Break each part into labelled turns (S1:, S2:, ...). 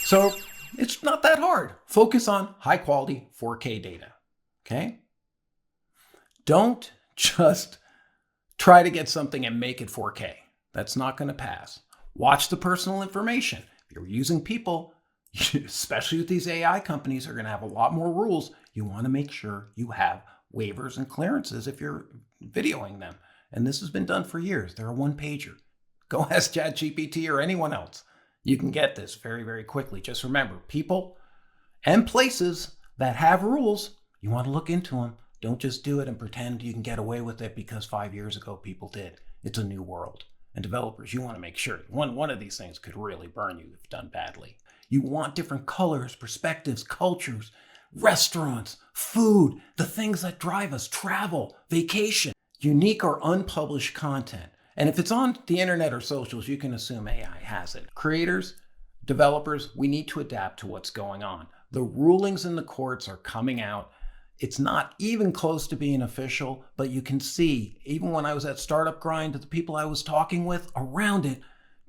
S1: So it's not that hard. Focus on high quality 4K data, okay? Don't just try to get something and make it 4K. That's not going to pass. Watch the personal information. If you're using people, especially with these AI companies, are going to have a lot more rules. You want to make sure you have waivers and clearances if you're videoing them. And this has been done for years. They're a one-pager. Go ask ChatGPT or anyone else. You can get this very, very quickly. Just remember, people and places that have rules, you want to look into them. Don't just do it and pretend you can get away with it because 5 years ago people did. It's a new world. And developers, you want to make sure one of these things could really burn you if done badly. You want different colors, perspectives, cultures, restaurants, food, the things that drive us, travel, vacation, unique or unpublished content. And if it's on the internet or socials, you can assume AI has it. Creators, developers, we need to adapt to what's going on. The rulings in the courts are coming out. It's not even close to being official, but you can see, even when I was at Startup Grind, the people I was talking with around it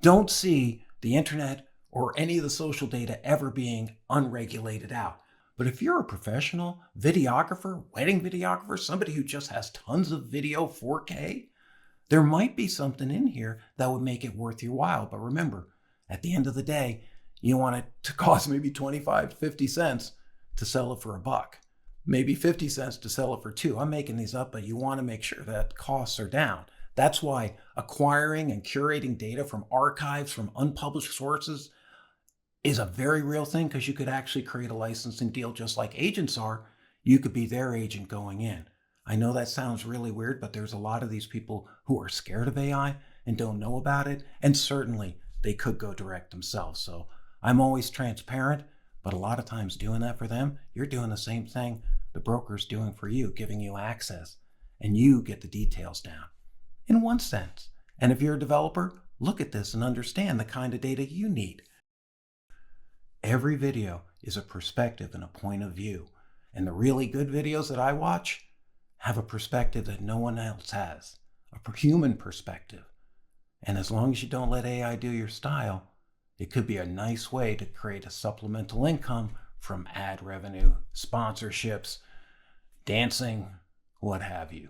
S1: don't see the internet or any of the social data ever being unregulated out. But if you're a professional videographer, wedding videographer, somebody who just has tons of video 4K, there might be something in here that would make it worth your while. But remember, at the end of the day, you want it to cost maybe 25, 50 cents to sell it for $1. Maybe 50 cents to sell it for $2. I'm making these up, but you want to make sure that costs are down. That's why acquiring and curating data from archives, from unpublished sources is a very real thing, because you could actually create a licensing deal just like agents are. You could be their agent going in. I know that sounds really weird, but there's a lot of these people who are scared of AI and don't know about it. And certainly they could go direct themselves. So I'm always transparent, but a lot of times doing that for them, you're doing the same thing the broker's doing for you, giving you access, and you get the details down in one sense. And if you're a developer, look at this and understand the kind of data you need. Every video is a perspective and a point of view. And the really good videos that I watch have a perspective that no one else has, a human perspective. And as long as you don't let AI do your style, it could be a nice way to create a supplemental income from ad revenue, sponsorships, dancing, what have you.